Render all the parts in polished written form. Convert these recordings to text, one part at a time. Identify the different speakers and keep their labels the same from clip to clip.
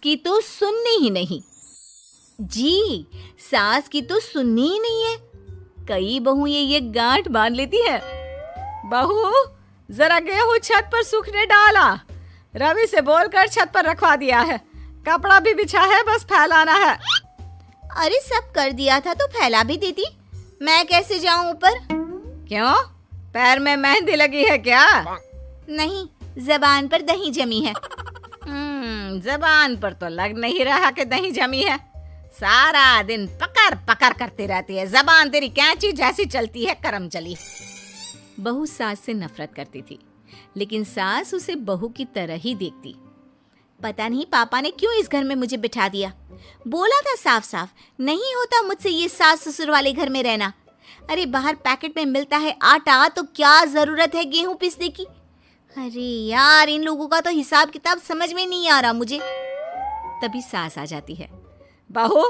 Speaker 1: की तो सुननी ही नहीं। जी, सास की तो सुननी ही नहीं है। कई बहू ये गांठ बांध लेती है।
Speaker 2: बहू, जरा गेहूं छत पर सूखने डाला। रवि से बोलकर छत पर रखवा दिया है। कपड़ा भी बिछा है, बस फैलाना है।
Speaker 1: अरे सब कर दिया था तो फैला भी देती। मैं कैसे जाऊं ऊपर?
Speaker 2: क्यों, पैर में मेहंदी लगी है क्या?
Speaker 1: नहीं, जबान पर दही जमी है।
Speaker 2: जबान पर तो लग नहीं रहा कि दही जमी है। सारा दिन पकड़ पकड़ करती रहती है। जबान तेरी कैंची जैसी चलती है, करम चली।
Speaker 1: बहू सास से नफरत करती थी, लेकिन सास उसे बहू की तरह ही देखती। पता नहीं पापा ने क्यों इस घर में मुझे बिठा दिया। बोला था साफ साफ, नहीं होता मुझसे ये सास ससुर वाले घर में रहना। अरे बाहर पैकेट में मिलता है आटा, तो क्या जरूरत है गेहूं पीसने की। अरे यार, इन लोगों का तो हिसाब किताब समझ में नहीं आ रहा मुझे। तभी सास आ जाती है।
Speaker 2: बहू,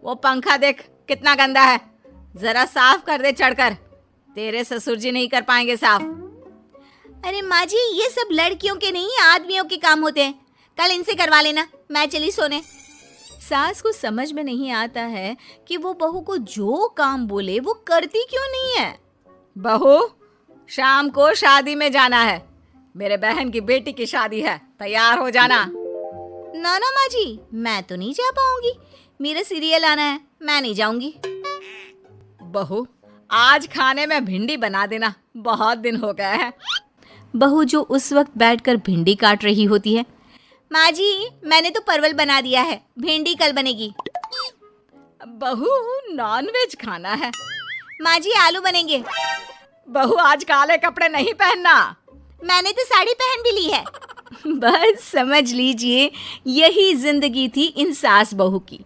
Speaker 2: वो पंखा देख कितना गंदा है, जरा साफ कर दे चढ़कर। तेरे ससुर जी नहीं कर पाएंगे साफ।
Speaker 1: अरे माँ जी, ये सब लड़कियों के नहीं आदमियों के काम होते हैं। कल इनसे करवा लेना, मैं चली सोने। सास को समझ में नहीं आता है कि वो बहू को जो काम बोले वो करती क्यों नहीं है।
Speaker 2: बहू, शाम को शादी में जाना है। मेरे बहन की बेटी की शादी है, तैयार हो जाना।
Speaker 1: ना ना माँ जी, मैं तो नहीं जा पाऊंगी। मेरा सीरियल आना है, मैं नहीं जाऊंगी।
Speaker 2: बहू, आज खाने में भिंडी बना देना, बहुत दिन हो गए हैं।
Speaker 1: बहू जो उस वक्त बैठकर भिंडी काट रही होती है। माँ जी, मैंने तो परवल बना दिया है, भिंडी कल बनेगी।
Speaker 2: बहू, नॉनवेज खाना है।
Speaker 1: माँ जी, आलू बनेंगे।
Speaker 2: बहू, आज काले कपड़े नहीं पहनना।
Speaker 1: मैंने तो साड़ी पहन भी ली है। बस समझ लीजिए, यही जिंदगी थी इन सास बहू की,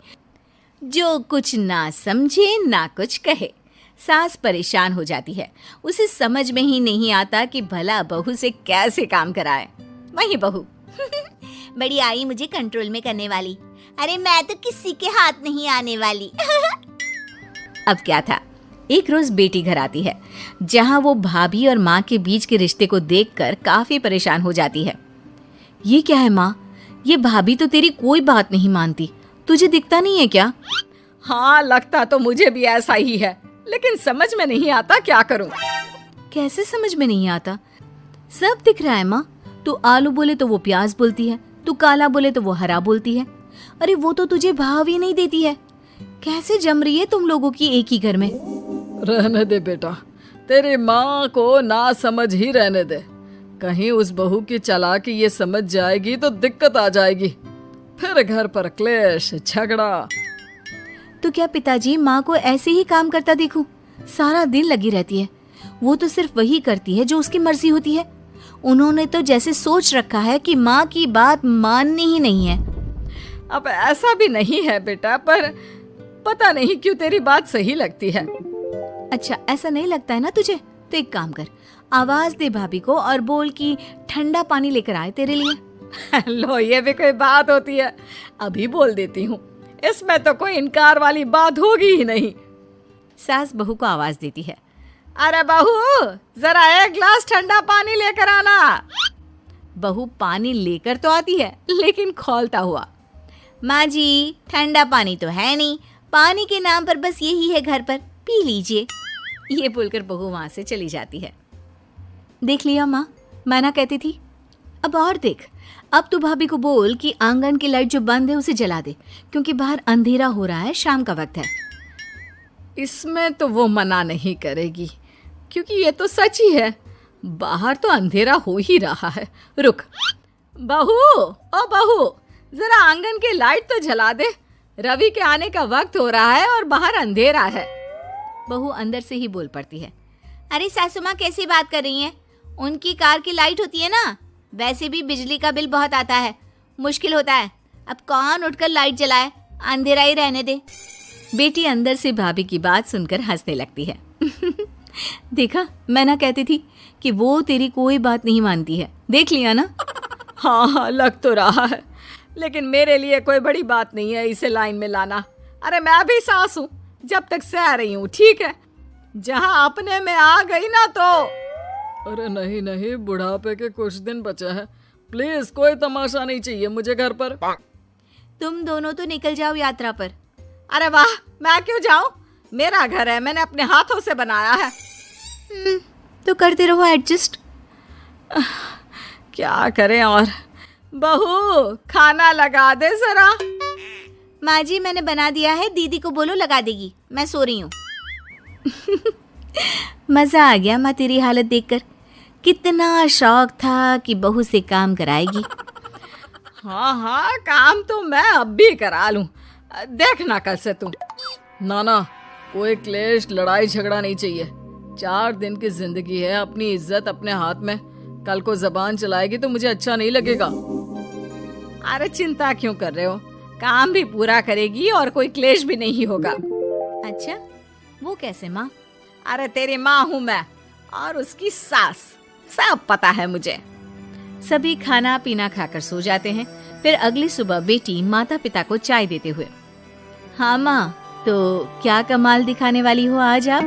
Speaker 1: जो कुछ ना समझे ना कुछ कहे। सास परेशान हो जाती है, उसे समझ में ही नहीं आता कि भला बहू से कैसे काम कराए। वही बहू बड़ी आई मुझे कंट्रोल में करने वाली। अरे मैं तो किसी के हाथ नहीं आने वाली। अब क्या था, एक रोज बेटी घर आती है, जहां वो भाभी और माँ के बीच के रिश्ते को देखकर काफी परेशान हो जाती है। ये क्या है माँ, ये भाभी तो तेरी कोई बात नहीं मानती, तुझे दिखता नहीं है क्या?
Speaker 2: हाँ, लगता तो मुझे भी ऐसा ही है, लेकिन समझ में नहीं आता क्या करूं।
Speaker 1: कैसे समझ में नहीं आता? सब दिख रहा है माँ। तू आलू बोले तो वो प्याज बोलती है, तू काला बोले तो वो हरा बोलती है। अरे वो तो तुझे भाव ही नहीं देती है। कैसे जम रही है तुम लोगों की एक ही घर में?
Speaker 2: रहने दे बेटा, तेरी माँ को ना समझ ही रहने दे। कहीं उस बहू की चालाकी ये समझ जाएगी तो दिक्कत आ जाएगी, फिर घर पर क्लेश झगड़ा।
Speaker 1: तो क्या पिताजी माँ को ऐसे ही काम करता देखूं? सारा दिन लगी रहती है। वो तो सिर्फ वही करती है जो उसकी मर्जी होती है। उन्होंने तो जैसे सोच रखा है कि माँ की बात माननी ही नहीं है।
Speaker 2: अब ऐसा भी नहीं है बेटा, पर पता नहीं क्यों तेरी बात सही लगती है।
Speaker 1: अच्छा, ऐसा नहीं लगता है ना तुझे? तो एक काम कर, आवाज दे भाभी को और बोल कि ठंडा पानी लेकर आए तेरे लिए।
Speaker 2: लो, ये भी कोई बात होती है? अभी बोल देती हूँ, इसमें तो कोई इनकार वाली बात होगी ही नहीं।
Speaker 1: सास बहू को आवाज देती है।
Speaker 2: अरे बहू, जरा एक ग्लास ठंडा पानी लेकर आना।
Speaker 1: बहू पानी लेकर तो आती है, लेकिन खौलता हुआ। माँ जी, ठंडा पानी तो है नहीं, पानी के नाम पर बस यही है घर पर, पी लीजिए। ये बोलकर बहू वहां से चली जाती है। देख लिया माँ, मैं ना कहती थी। अब और देख, अब तू भाभी को बोल कि आंगन की लाइट जो बंद है उसे जला दे, क्योंकि बाहर अंधेरा हो रहा है, शाम का वक्त है।
Speaker 2: इसमें तो वो मना नहीं करेगी, क्योंकि ये तो सच ही है, बाहर तो अंधेरा हो ही रहा है। रुक बहू, ओ बहू, जरा आंगन की लाइट तो जला दे। रवि के आने का वक्त हो रहा है और बाहर अंधेरा है।
Speaker 1: बहू अंदर से ही बोल पड़ती है। अरे सासू माँ, कैसी बात कर रही हैं? उनकी कार की लाइट होती है ना, वैसे भी बिजली का बिल बहुत आता है, मुश्किल होता है। अब कौन उठकर लाइट जलाए, अंधेरा ही रहने दे। बेटी अंदर से भाभी की बात सुनकर हंसने लगती है। देखा, मैं ना कहती थी कि वो तेरी कोई बात नहीं मानती है, देख लिया ना।
Speaker 2: हाँ, लग तो रहा है, लेकिन मेरे लिए कोई बड़ी बात नहीं है इसे लाइन में लाना। अरे मैं भी सास हूँ, जब तक सह रही हूँ, ठीक है। जहाँ अपने में आ गई ना तो। अरे नहीं नहीं, बुढ़ापे के कुछ दिन बचे हैं, प्लीज कोई तमाशा नहीं चाहिए मुझे घर पर।
Speaker 1: तुम दोनों तो निकल जाओ यात्रा पर।
Speaker 2: अरे वाह, मैं क्यों जाऊं? मेरा घर है, मैंने अपने हाथों से बनाया है।
Speaker 1: तो करते रहो एडजस्ट।
Speaker 2: क्या करें और। बहू, खाना लगा दे जरा।
Speaker 1: माँ जी, मैंने बना दिया है, दीदी को बोलो लगा देगी, मैं सो रही हूँ। मजा आ गया माँ तेरी हालत देखकर। कितना शौक था कि बहू से काम कराएगी।
Speaker 2: हाँ हाँ, काम तो मैं अब भी करा लूं। देखना कल से तुम। ना, कोई क्लेश लड़ाई झगड़ा नहीं चाहिए। 4 दिन की जिंदगी है, अपनी इज्जत अपने हाथ में। कल को जबान चलाएगी तो मुझे अच्छा नहीं लगेगा। अरे चिंता क्यों कर रहे हो, काम भी पूरा करेगी और कोई क्लेश भी नहीं होगा।
Speaker 1: अच्छा, वो कैसे माँ?
Speaker 2: अरे तेरी माँ हूँ मैं और उसकी सास, सब पता है मुझे।
Speaker 1: सभी खाना पीना खाकर सो जाते हैं। फिर अगली सुबह बेटी माता पिता को चाय देते हुए, हाँ माँ, तो क्या कमाल दिखाने वाली हो आज आप?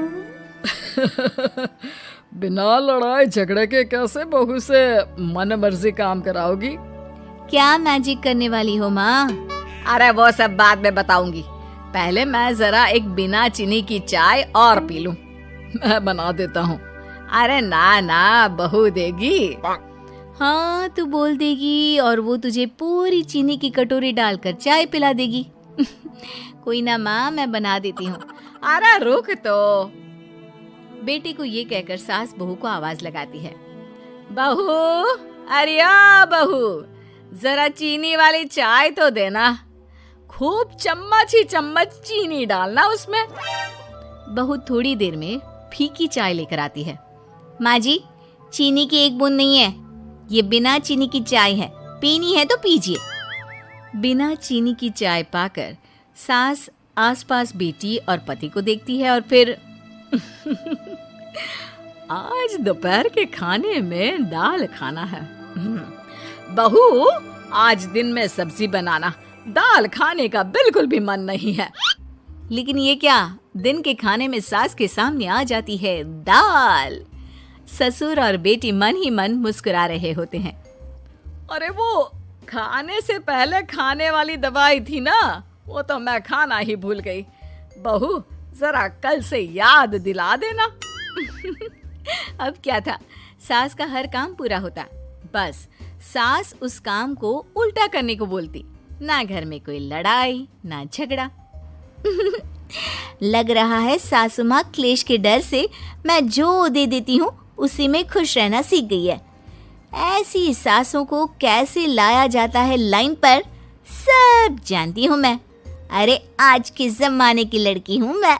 Speaker 2: बिना लड़ाई झगड़े के कैसे बहू से मन मर्जी काम कराओगी?
Speaker 1: क्या मैजिक करने वाली हो माँ?
Speaker 2: अरे वो सब बाद में बताऊंगी, पहले मैं जरा एक बिना चीनी की चाय और पी लूं। मैं बना देता हूँ। अरे ना, बहू देगी।
Speaker 1: हाँ, तू बोल देगी और वो तुझे पूरी चीनी की कटोरी डालकर चाय पिला देगी। कोई ना माँ, मैं बना देती हूँ।
Speaker 2: अरे रुक तो।
Speaker 1: बेटी को ये कहकर सास बहू को आवाज लगाती है,
Speaker 2: बहू, अरे बहू, जरा चीनी वाली चाय तो देना। खूब चम्मच ही चम्मच चीनी डालना उसमें।
Speaker 1: बहू थोड़ी देर में फीकी चाय लेकर आती है। माँ जी, चीनी की एक बूंद नहीं है, ये बिना चीनी की चाय है, पीनी है तो पीजिए। बिना चीनी की चाय पाकर सास आसपास बेटी और पति को देखती है और फिर
Speaker 2: आज दोपहर के खाने में दाल खाना है। बहू, आज दिन में सब्जी बनाना, दाल खाने का बिल्कुल भी मन नहीं है।
Speaker 1: लेकिन ये क्या, दिन के खाने में सास के सामने आ जाती है दाल। ससुर और बेटी मन ही मन मुस्कुरा रहे होते हैं।
Speaker 2: अरे वो खाने से पहले खाने वाली दवाई थी ना, वो तो मैं खाना ही भूल गई। बहू, जरा कल से याद दिला देना।
Speaker 1: अब क्या था, सास का हर काम पूरा होता, बस सास उस काम को उल्टा करने को बोलती। ना घर में कोई लड़ाई, ना झगड़ा। लग रहा है सासू माँ क्लेश के डर से मैं जो दे देती हूँ उसी में खुश रहना सीख गई है। ऐसी सासों को कैसे लाया जाता है लाइन पर, सब जानती हूँ मैं। अरे आज के जमाने की लड़की हूँ मैं।